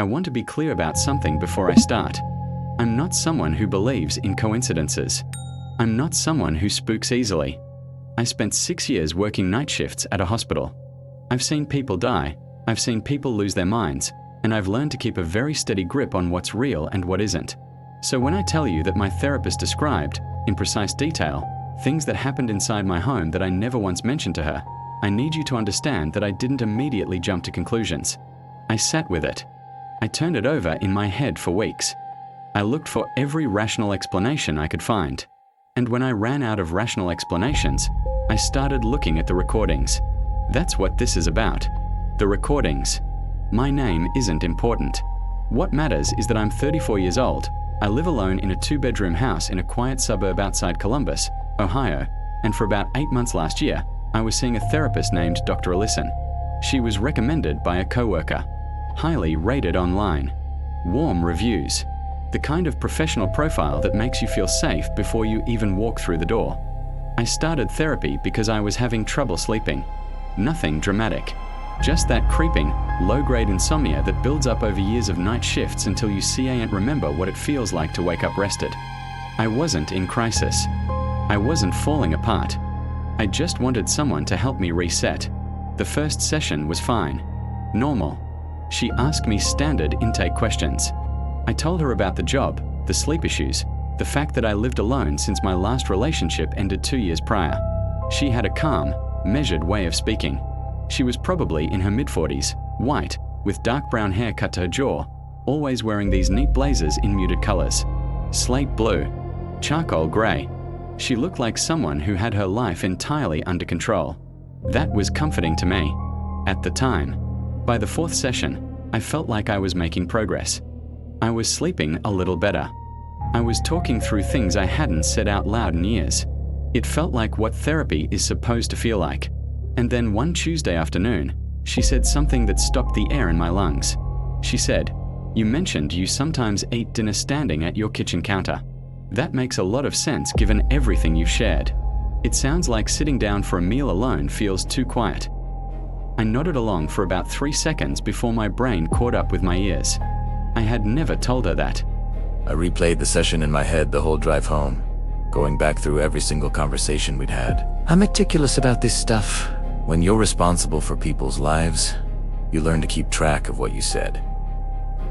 I want to be clear about something before I start. I'm not someone who believes in coincidences. I'm not someone who spooks easily. I spent 6 years working night shifts at a hospital. I've seen people die, I've seen people lose their minds, and I've learned to keep a very steady grip on what's real and what isn't. So when I tell you that my therapist described, in precise detail, things that happened inside my home that I never once mentioned to her, I need you to understand that I didn't immediately jump to conclusions. I sat with it. I turned it over in my head for weeks. I looked for every rational explanation I could find. And when I ran out of rational explanations, I started looking at the recordings. That's what this is about. The recordings. My name isn't important. What matters is that I'm 34 years old. I live alone in a 2-bedroom house in a quiet suburb outside Columbus, Ohio, and for about 8 months last year, I was seeing a therapist named Dr. Ellison. She was recommended by a coworker. Highly rated online. Warm reviews. The kind of professional profile that makes you feel safe before you even walk through the door. I started therapy because I was having trouble sleeping. Nothing dramatic. Just that creeping, low-grade insomnia that builds up over years of night shifts until you can't remember what it feels like to wake up rested. I wasn't in crisis. I wasn't falling apart. I just wanted someone to help me reset. The first session was fine. Normal. She asked me standard intake questions. I told her about the job, the sleep issues, the fact that I lived alone since my last relationship ended 2 years prior. She had a calm, measured way of speaking. She was probably in her mid-40s, white, with dark brown hair cut to her jaw, always wearing these neat blazers in muted colors. Slate blue, charcoal gray. She looked like someone who had her life entirely under control. That was comforting to me. At the time. By the 4th session, I felt like I was making progress. I was sleeping a little better. I was talking through things I hadn't said out loud in years. It felt like what therapy is supposed to feel like. And then one Tuesday afternoon, she said something that stopped the air in my lungs. She said, "You mentioned you sometimes eat dinner standing at your kitchen counter. That makes a lot of sense given everything you've shared. It sounds like sitting down for a meal alone feels too quiet." I nodded along for about 3 seconds before my brain caught up with my ears. I had never told her that. I replayed the session in my head the whole drive home, going back through every single conversation we'd had. I'm meticulous about this stuff. When you're responsible for people's lives, you learn to keep track of what you said.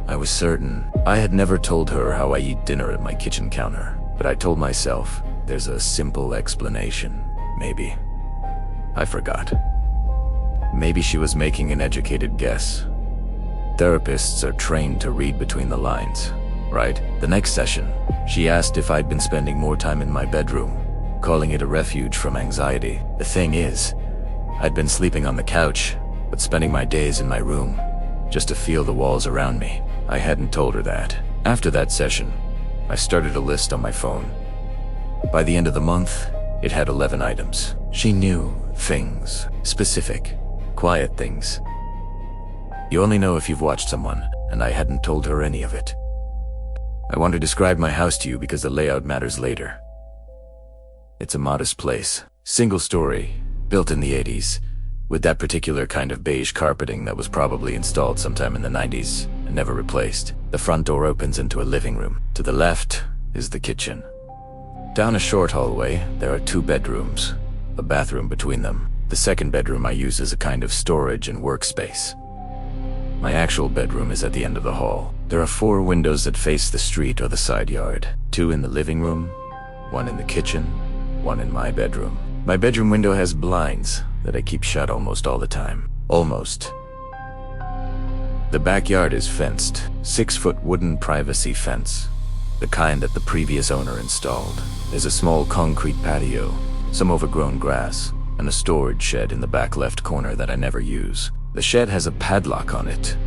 I was certain I had never told her how I eat dinner at my kitchen counter, but I told myself there's a simple explanation, maybe. I forgot. Maybe she was making an educated guess. Therapists are trained to read between the lines, right? The next session, she asked if I'd been spending more time in my bedroom, calling it a refuge from anxiety. The thing is, I'd been sleeping on the couch, but spending my days in my room, just to feel the walls around me. I hadn't told her that. After that session, I started a list on my phone. By the end of the month, it had 11 items. She knew things, specific, quiet things. You only know if you've watched someone, and I hadn't told her any of it. I want to describe my house to you because the layout matters later. It's a modest place, single story, built in the 80s, with that particular kind of beige carpeting that was probably installed sometime in the 90s and never replaced. The front door opens into a living room. To the left is the kitchen. Down a short hallway, there are 2 bedrooms, a bathroom between them. The second bedroom I use as a kind of storage and workspace. My actual bedroom is at the end of the hall. There are 4 windows that face the street or the side yard. 2 in the living room, 1 in the kitchen, 1 in my bedroom. My bedroom window has blinds that I keep shut almost all the time. Almost. The backyard is fenced, 6-foot wooden privacy fence, the kind that the previous owner installed. There's a small concrete patio, some overgrown grass, and a storage shed in the back left corner that I never use. The shed has a padlock on it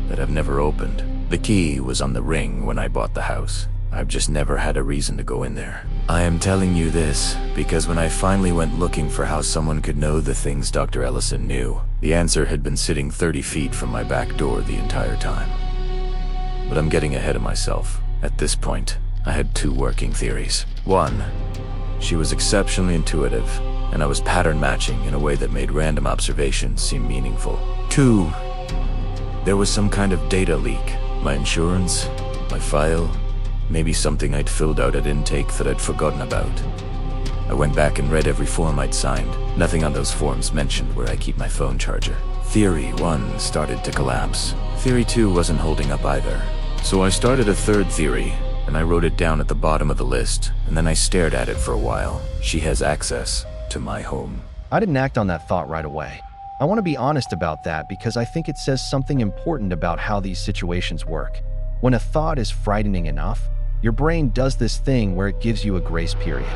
that I've never opened. The key was on the ring when I bought the house. I've just never had a reason to go in there. I am telling you this because when I finally went looking for how someone could know the things Dr. Ellison knew, the answer had been sitting 30 feet from my back door the entire time. But I'm getting ahead of myself. At this point, I had 2 working theories. 1, she was exceptionally intuitive, and I was pattern matching in a way that made random observations seem meaningful. 2, there was some kind of data leak, My insurance, my file, maybe something I'd filled out at intake that I'd forgotten about. I went back and read every form I'd signed. Nothing on those forms mentioned where I keep my phone charger. Theory 1 started to collapse. Theory 2 wasn't holding up either. So I started a third theory, and I wrote it down at the bottom of the list, and then I stared at it for a while. She has access to my home. I didn't act on that thought right away. I want to be honest about that because I think it says something important about how these situations work. When a thought is frightening enough, your brain does this thing where it gives you a grace period.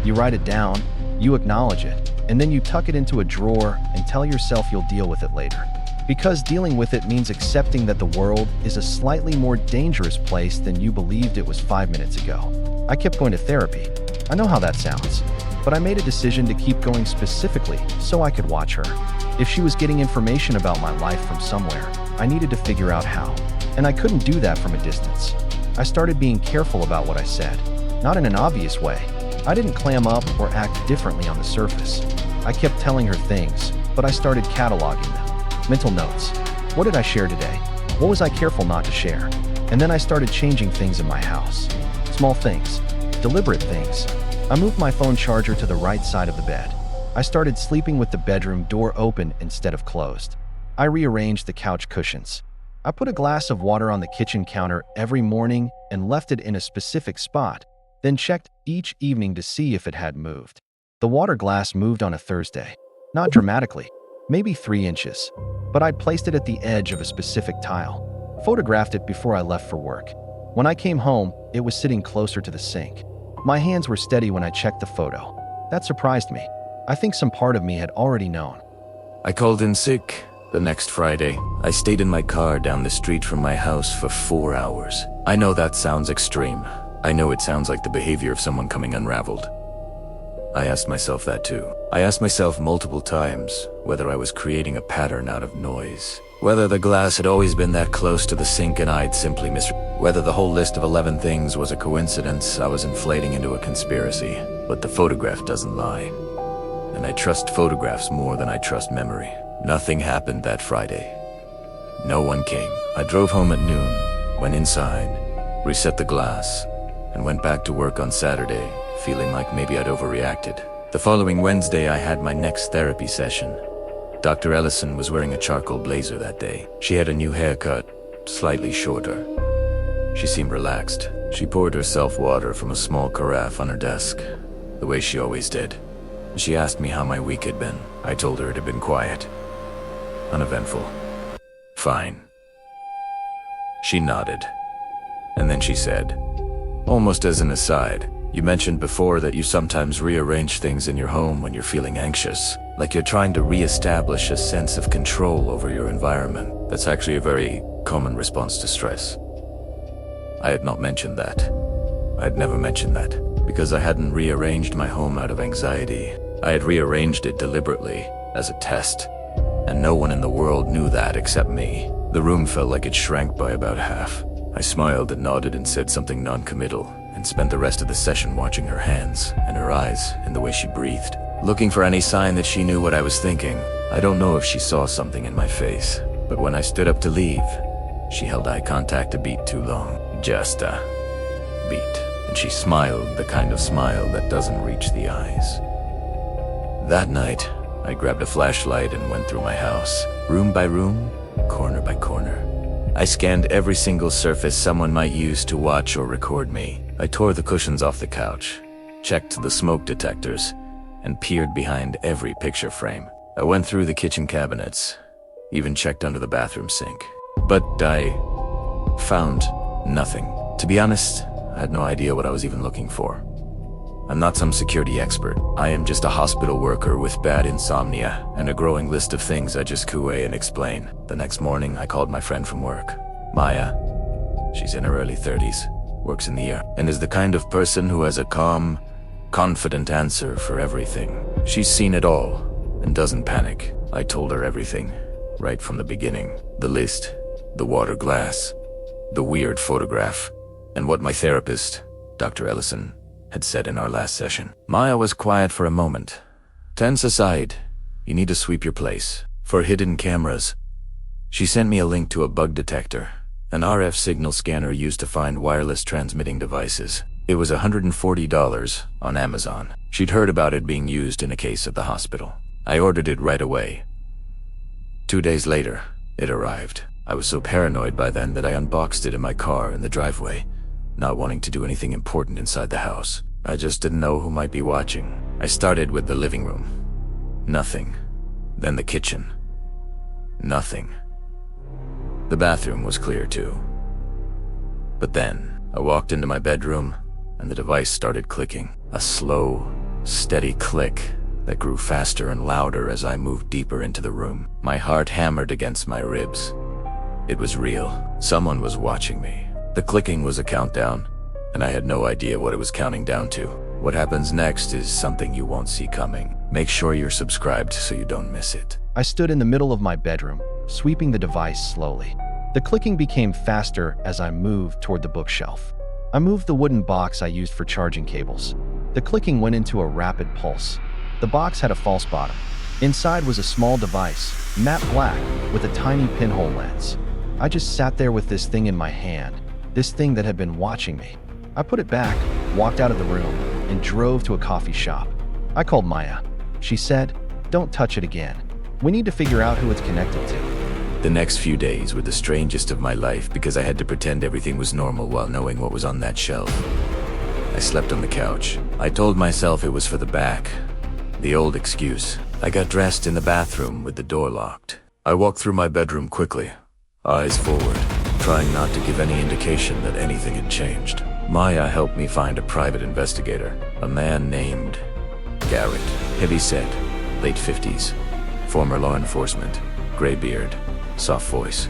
You write it down, you acknowledge it, and then you tuck it into a drawer and tell yourself you'll deal with it later. Because dealing with it means accepting that the world is a slightly more dangerous place than you believed it was 5 minutes ago. I kept going to therapy. I know how that sounds, but I made a decision to keep going specifically so I could watch her. If she was getting information about my life from somewhere, I needed to figure out how. And I couldn't do that from a distance. I started being careful about what I said, not in an obvious way. I didn't clam up or act differently on the surface. I kept telling her things, but I started cataloging them. Mental notes. What did I share today? What was I careful not to share? And then I started changing things in my house. Small things, deliberate things. I moved my phone charger to the right side of the bed. I started sleeping with the bedroom door open instead of closed. I rearranged the couch cushions. I put a glass of water on the kitchen counter every morning and left it in a specific spot, then checked each evening to see if it had moved. The water glass moved on a Thursday. Not dramatically, maybe 3 inches, but I'd placed it at the edge of a specific tile. Photographed it before I left for work. When I came home, it was sitting closer to the sink. My hands were steady when I checked the photo. That surprised me. I think some part of me had already known. I called in sick. The next Friday, I stayed in my car down the street from my house for 4 hours. I know that sounds extreme. I know it sounds like the behavior of someone coming unraveled. I asked myself that too. I asked myself multiple times whether I was creating a pattern out of noise. Whether the glass had always been that close to the sink and I'd simply whether the whole list of 11 things was a coincidence I was inflating into a conspiracy. But the photograph doesn't lie. And I trust photographs more than I trust memory. Nothing happened that Friday. No one came. I drove home at noon, went inside, reset the glass, and went back to work on Saturday, feeling like maybe I'd overreacted. The following Wednesday, I had my next therapy session. Dr. Ellison was wearing a charcoal blazer that day. She had a new haircut, slightly shorter. She seemed relaxed. She poured herself water from a small carafe on her desk, the way she always did. She asked me how my week had been. I told her it had been quiet. Uneventful. Fine. She nodded. And then she said, almost as an aside, you mentioned before that you sometimes rearrange things in your home when you're feeling anxious, like you're trying to re-establish a sense of control over your environment. That's actually a very common response to stress. I had not mentioned that. I had never mentioned that, because I hadn't rearranged my home out of anxiety. I had rearranged it deliberately, as a test. And no one in the world knew that except me. The room felt like it shrank by about half. I smiled and nodded and said something non-committal, and spent the rest of the session watching her hands and her eyes and the way she breathed, looking for any sign that she knew what I was thinking. I don't know if she saw something in my face, but when I stood up to leave, she held eye contact a beat too long. Just a beat. And she smiled, the kind of smile that doesn't reach the eyes. That night, I grabbed a flashlight and went through my house, room by room, corner by corner. I scanned every single surface someone might use to watch or record me. I tore the cushions off the couch, checked the smoke detectors, and peered behind every picture frame. I went through the kitchen cabinets, even checked under the bathroom sink. But I found nothing. To be honest, I had no idea what I was even looking for. I'm not some security expert. I am just a hospital worker with bad insomnia and a growing list of things I just coo and explain. The next morning, I called my friend from work, Maya. She's in her early 30s, works in the air, and is the kind of person who has a calm, confident answer for everything. She's seen it all and doesn't panic. I told her everything, right from the beginning. The list, the water glass, the weird photograph, and what my therapist, Dr. Ellison, had said in our last session. Maya was quiet for a moment. Tense aside, you need to sweep your place for hidden cameras. She sent me a link to a bug detector an RF signal scanner used to find wireless transmitting devices. It was $140 on Amazon. She'd heard about it being used in a case at the hospital. I ordered it right away. 2 days later, it arrived. I was so paranoid by then that I unboxed it in my car in the driveway, not wanting to do anything important inside the house. I just didn't know who might be watching. I started with the living room. Nothing. Then the kitchen. Nothing. The bathroom was clear too. But then, I walked into my bedroom, and the device started clicking. A slow, steady click that grew faster and louder as I moved deeper into the room. My heart hammered against my ribs. It was real. Someone was watching me. The clicking was a countdown, and I had no idea what it was counting down to. What happens next is something you won't see coming. Make sure you're subscribed so you don't miss it. I stood in the middle of my bedroom, sweeping the device slowly. The clicking became faster as I moved toward the bookshelf. I moved the wooden box I used for charging cables. The clicking went into a rapid pulse. The box had a false bottom. Inside was a small device, matte black, with a tiny pinhole lens. I just sat there with this thing in my hand, this thing that had been watching me. I put it back, walked out of the room, and drove to a coffee shop. I called Maya. She said, "Don't touch it again. We need to figure out who it's connected to." The next few days were the strangest of my life because I had to pretend everything was normal while knowing what was on that shelf. I slept on the couch. I told myself it was for the back. The old excuse. I got dressed in the bathroom with the door locked. I walked through my bedroom quickly, eyes forward, trying not to give any indication that anything had changed. Maya helped me find a private investigator, a man named Garrett. Heavy-set, late 50s, former law enforcement, gray beard, soft voice.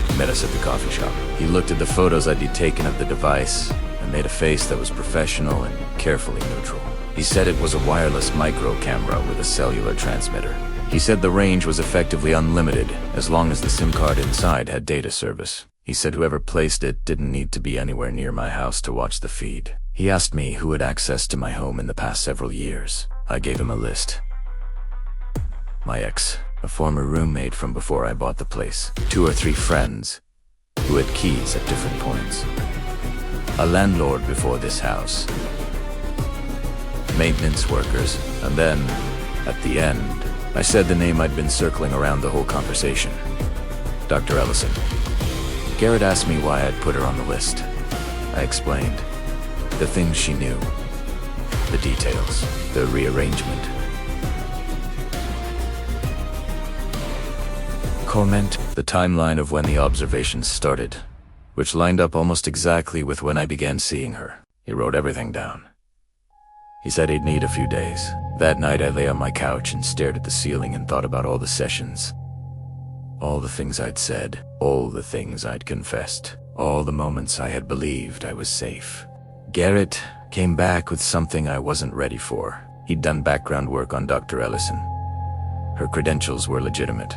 He met us at the coffee shop. He looked at the photos I'd taken of the device and made a face that was professional and carefully neutral. He said it was a wireless micro camera with a cellular transmitter. He said the range was effectively unlimited as long as the SIM card inside had data service. He said whoever placed it didn't need to be anywhere near my house to watch the feed. He asked me who had access to my home in the past several years. I gave him a list. My ex, a former roommate from before I bought the place, 2 or 3 friends who had keys at different points, a landlord before this house, maintenance workers, and then, at the end, I said the name I'd been circling around the whole conversation. Dr. Ellison. Garrett asked me why I'd put her on the list. I explained. The things she knew. The details. The rearrangement. Comment. The timeline of when the observations started, which lined up almost exactly with when I began seeing her. He wrote everything down. He said he'd need a few days. That night I lay on my couch and stared at the ceiling and thought about all the sessions. All the things I'd said, all the things I'd confessed, all the moments I had believed I was safe. Garrett came back with something I wasn't ready for. He'd done background work on Dr. Ellison. Her credentials were legitimate.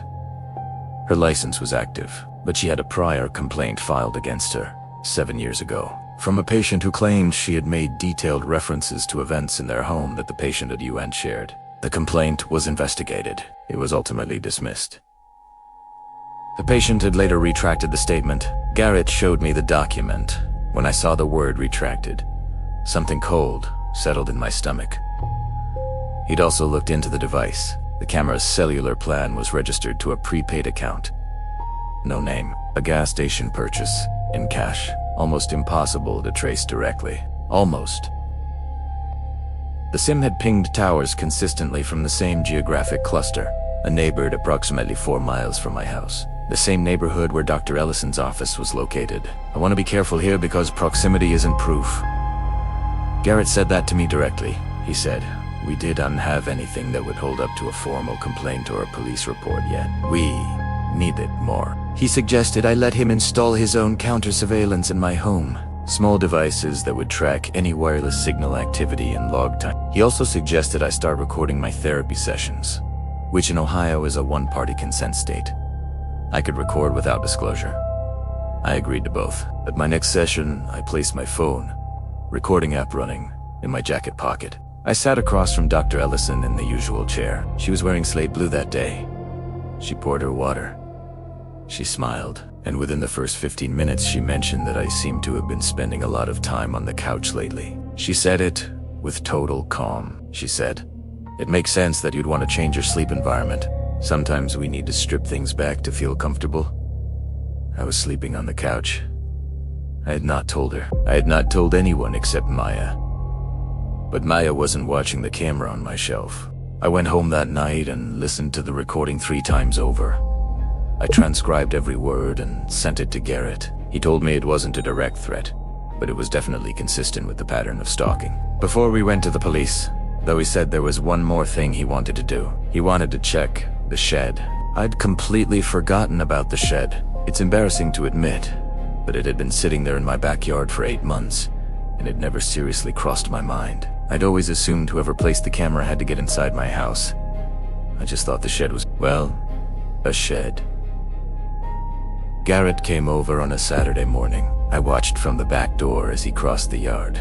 Her license was active, but she had a prior complaint filed against her 7 years ago from a patient who claimed she had made detailed references to events in their home that the patient at UN shared. The complaint was investigated. It was ultimately dismissed. The patient had later retracted the statement. Garrett showed me the document. When I saw the word retracted, something cold settled in my stomach. He'd also looked into the device. The camera's cellular plan was registered to a prepaid account. No name. A gas station purchase, in cash. Almost impossible to trace directly. Almost. The SIM had pinged towers consistently from the same geographic cluster, a neighborhood approximately 4 miles from my house. The same neighborhood where Dr. Ellison's office was located. I want to be careful here because proximity isn't proof. Garrett said that to me directly. He said, "We didn't have anything that would hold up to a formal complaint or a police report yet. We needed more." He suggested I let him install his own counter-surveillance in my home. Small devices that would track any wireless signal activity and log time. He also suggested I start recording my therapy sessions, which in Ohio is a one-party consent state. I could record without disclosure. I agreed to both. At my next session, I placed my phone, recording app running, in my jacket pocket. I sat across from Dr. Ellison in the usual chair. She was wearing slate blue that day. She poured her water. She smiled. And within the first 15 minutes, she mentioned that I seemed to have been spending a lot of time on the couch lately. She said it with total calm. She said, "It makes sense that you'd want to change your sleep environment. Sometimes we need to strip things back to feel comfortable." I was sleeping on the couch. I had not told her. I had not told anyone except Maya. But Maya wasn't watching the camera on my shelf. I went home that night and listened to the recording 3 times over. I transcribed every word and sent it to Garrett. He told me it wasn't a direct threat, but it was definitely consistent with the pattern of stalking. Before we went to the police, though, he said there was one more thing he wanted to do. He wanted to check the shed. I'd completely forgotten about the shed. It's embarrassing to admit, but it had been sitting there in my backyard for 8 months, and it never seriously crossed my mind. I'd always assumed whoever placed the camera had to get inside my house. I just thought the shed was, well, a shed. Garrett came over on a Saturday morning. I watched from the back door as he crossed the yard,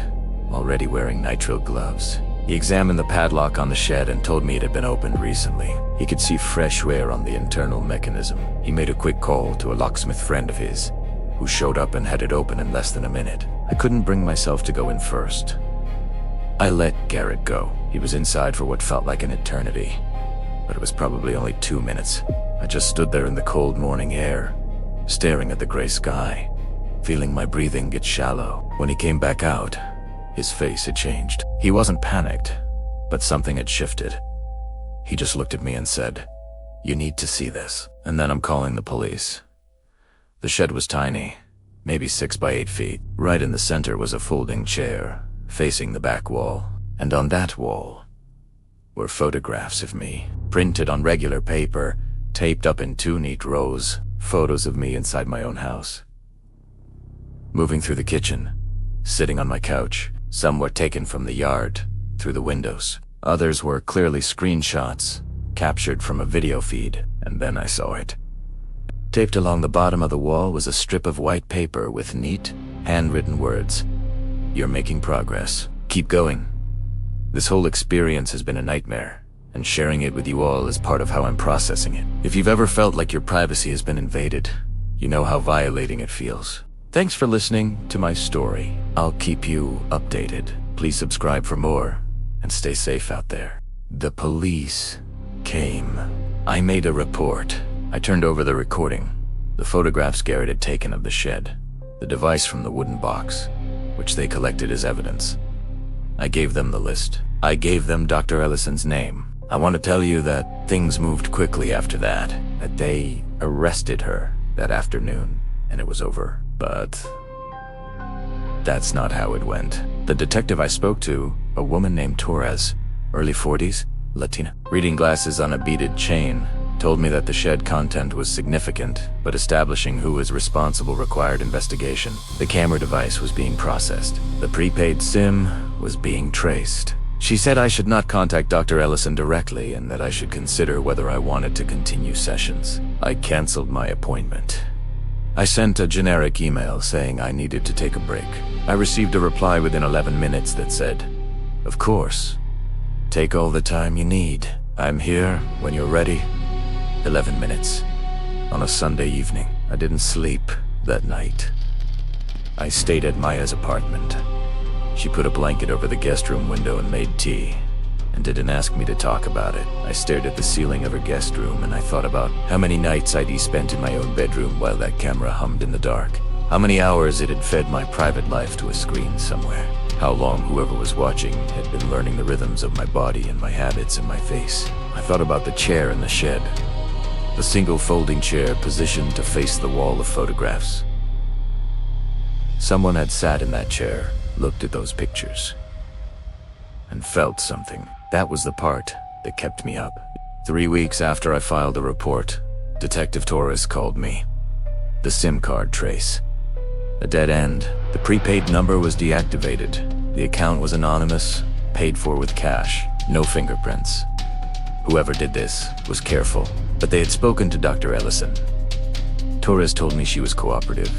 already wearing nitrile gloves. He examined the padlock on the shed and told me it had been opened recently. He could see fresh wear on the internal mechanism. He made a quick call to a locksmith friend of his, who showed up and had it open in less than a minute. I couldn't bring myself to go in first. I let Garrett go. He was inside for what felt like an eternity, but it was probably only 2 minutes. I just stood there in the cold morning air, staring at the gray sky, feeling my breathing get shallow. When he came back out, his face had changed. He wasn't panicked, but something had shifted. He just looked at me and said, "You need to see this." And then I'm calling the police. The shed was tiny, maybe 6 by 8 feet. Right in the center was a folding chair, facing the back wall. And on that wall were photographs of me, printed on regular paper, taped up in 2 neat rows, photos of me inside my own house. Moving through the kitchen, sitting on my couch. Some were taken from the yard, through the windows. Others were clearly screenshots, captured from a video feed, and then I saw it. Taped along the bottom of the wall was a strip of white paper with neat, handwritten words. "You're making progress. Keep going. This whole experience has been a nightmare, and sharing it with you all is part of how I'm processing it. If you've ever felt like your privacy has been invaded, you know how violating it feels. Thanks for listening to my story. I'll keep you updated. Please subscribe for more, and stay safe out there." The police came. I made a report. I turned over the recording, the photographs Garrett had taken of the shed, the device from the wooden box, which they collected as evidence. I gave them the list. I gave them Dr. Ellison's name. I want to tell you that things moved quickly after that they arrested her that afternoon, and it was over. But that's not how it went. The detective I spoke to, a woman named Torres, early 40s, Latina, reading glasses on a beaded chain, told me that the shed content was significant, but establishing who was responsible required investigation. The camera device was being processed. The prepaid SIM was being traced. She said I should not contact Dr. Ellison directly and that I should consider whether I wanted to continue sessions. I canceled my appointment. I sent a generic email saying I needed to take a break. I received a reply within 11 minutes that said, "Of course. Take all the time you need. I'm here when you're ready." 11 minutes. On a Sunday evening. I didn't sleep that night. I stayed at Maya's apartment. She put a blanket over the guest room window and made tea, and didn't ask me to talk about it. I stared at the ceiling of her guest room and I thought about how many nights I'd spent in my own bedroom while that camera hummed in the dark. How many hours it had fed my private life to a screen somewhere. How long whoever was watching had been learning the rhythms of my body and my habits and my face. I thought about the chair in the shed. The single folding chair positioned to face the wall of photographs. Someone had sat in that chair, looked at those pictures, and felt something. That was the part that kept me up. 3 weeks after I filed the report, Detective Torres called me. The SIM card trace. A dead end. The prepaid number was deactivated. The account was anonymous, paid for with cash, no fingerprints. Whoever did this was careful, but they had spoken to Dr. Ellison. Torres told me she was cooperative.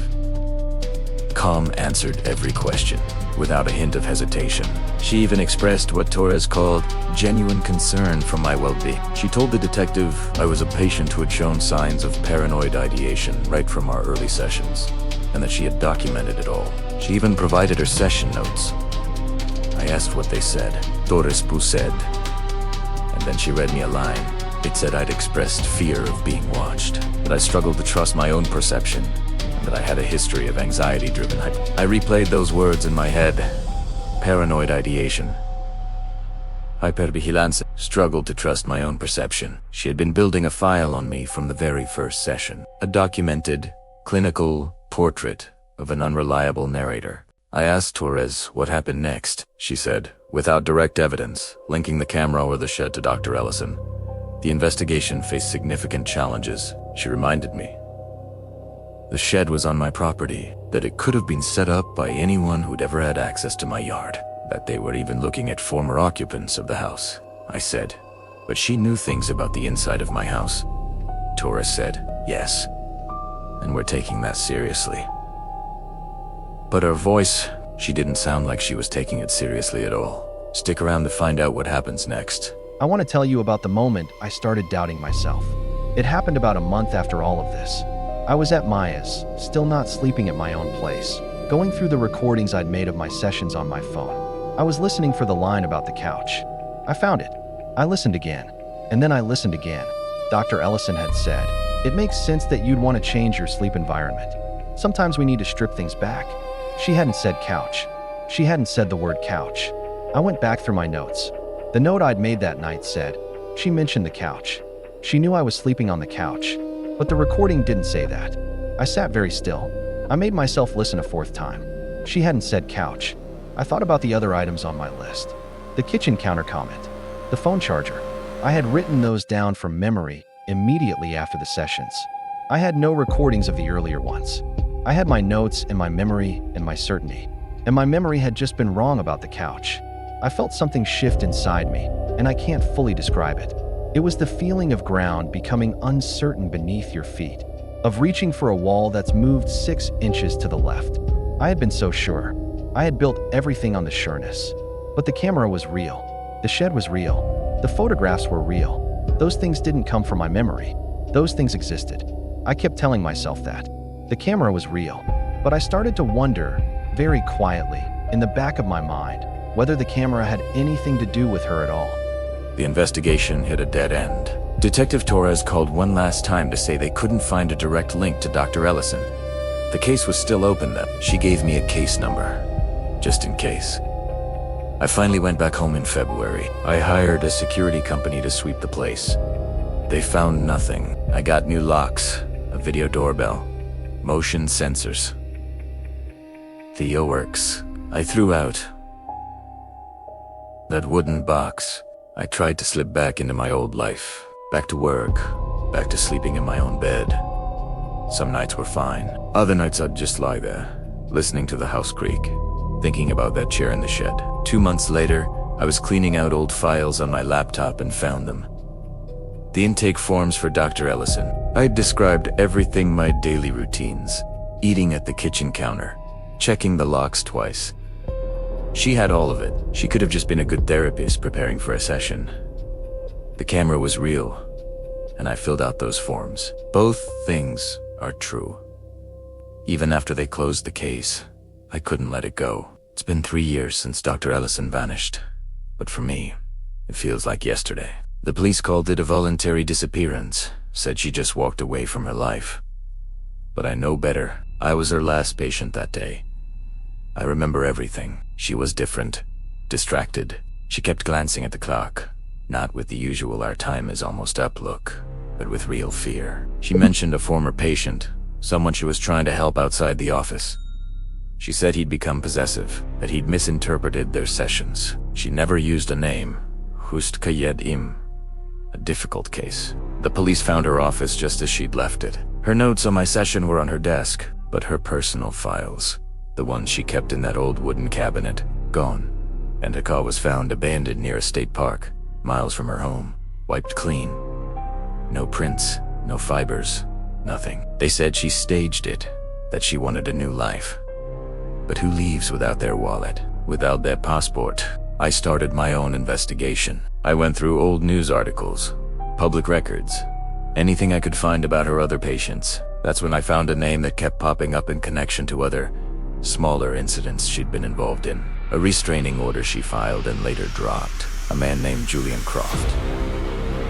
calm answered every question, without a hint of hesitation. She even expressed what Torres called genuine concern for my well-being. She told the detective I was a patient who had shown signs of paranoid ideation right from our early sessions, and that she had documented it all. She even provided her session notes. I asked what they said. Torres said, and then she read me a line. It said I'd expressed fear of being watched, that I struggled to trust my own perception, and that I had a history of anxiety-driven I replayed those words in my head. Paranoid ideation. Hypervigilancia. Struggled to trust my own perception. She had been building a file on me from the very first session. A documented, clinical portrait of an unreliable narrator. I asked Torres what happened next. She said, without direct evidence, linking the camera or the shed to Dr. Ellison, the investigation faced significant challenges. She reminded me. The shed was on my property, that it could have been set up by anyone who'd ever had access to my yard, that they were even looking at former occupants of the house. I said, but she knew things about the inside of my house. Torres said, yes, and we're taking that seriously. But her voice, she didn't sound like she was taking it seriously at all. Stick around to find out what happens next. I want to tell you about the moment I started doubting myself. It happened about a month after all of this. I was at Maya's, still not sleeping at my own place, going through the recordings I'd made of my sessions on my phone. I was listening for the line about the couch. I found it. I listened again, and then I listened again. Dr. Ellison had said, "It makes sense that you'd want to change your sleep environment. Sometimes we need to strip things back." She hadn't said couch. She hadn't said the word couch. I went back through my notes. The note I'd made that night said, she mentioned the couch. She knew I was sleeping on the couch, but the recording didn't say that. I sat very still. I made myself listen a fourth time. She hadn't said couch. I thought about the other items on my list. The kitchen counter comment, the phone charger. I had written those down from memory immediately after the sessions. I had no recordings of the earlier ones. I had my notes and my memory and my certainty. And my memory had just been wrong about the couch. I felt something shift inside me, and I can't fully describe it. It was the feeling of ground becoming uncertain beneath your feet, of reaching for a wall that's moved 6 inches to the left. I had been so sure. I had built everything on the sureness. But the camera was real. The shed was real. The photographs were real. Those things didn't come from my memory. Those things existed. I kept telling myself that. The camera was real, but I started to wonder, very quietly, in the back of my mind, whether the camera had anything to do with her at all. The investigation hit a dead end. Detective Torres called one last time to say they couldn't find a direct link to Dr. Ellison. The case was still open though. She gave me a case number, just in case. I finally went back home in February. I hired a security company to sweep the place. They found nothing. I got new locks, a video doorbell, motion sensors. Theo works. I threw out that wooden box. I tried to slip back into my old life. Back to work. Back to sleeping in my own bed. Some nights were fine. Other nights I'd just lie there, listening to the house creak, thinking about that chair in the shed. 2 months later, I was cleaning out old files on my laptop and found them. The intake forms for Dr. Ellison. I'd described everything my daily routines. Eating at the kitchen counter. Checking the locks twice. She had all of it. She could have just been a good therapist preparing for a session. The camera was real, and I filled out those forms. Both things are true. Even after they closed the case, I couldn't let it go. It's been 3 years since Dr. Ellison vanished, but for me, it feels like yesterday. The police called it a voluntary disappearance, said she just walked away from her life. But I know better. I was her last patient that day. I remember everything. She was different, distracted. She kept glancing at the clock, not with the usual "our time is almost up" look, but with real fear. She mentioned a former patient, someone she was trying to help outside the office. She said he'd become possessive, that he'd misinterpreted their sessions. She never used a name, Hust Kayed Im, a difficult case. The police found her office just as she'd left it. Her notes on my session were on her desk, but her personal files, the ones she kept in that old wooden cabinet, gone. And her car was found abandoned near a state park, miles from her home, wiped clean. No prints, no fibers, nothing. They said she staged it, that she wanted a new life. But who leaves without their wallet, without their passport? I started my own investigation. I went through old news articles, public records, anything I could find about her other patients. That's when I found a name that kept popping up in connection to other, smaller incidents she'd been involved in. A restraining order she filed and later dropped. A man named Julian Croft.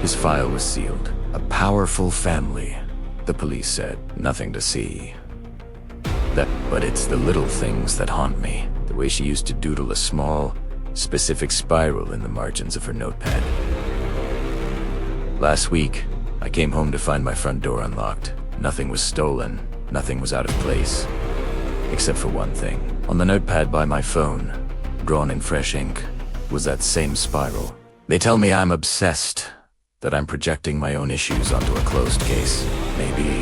His file was sealed. A powerful family. The police said, nothing to see. But it's the little things that haunt me. The way she used to doodle a small, specific spiral in the margins of her notepad. Last week, I came home to find my front door unlocked. Nothing was stolen. Nothing was out of place. Except for one thing. On the notepad by my phone, drawn in fresh ink, was that same spiral. They tell me I'm obsessed, that I'm projecting my own issues onto a closed case. Maybe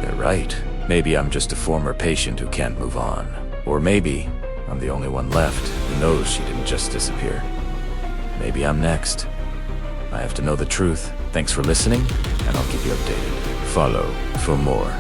they're right. Maybe I'm just a former patient who can't move on. Or maybe I'm the only one left who knows she didn't just disappear. Maybe I'm next. I have to know the truth. Thanks for listening, and I'll keep you updated. Follow for more.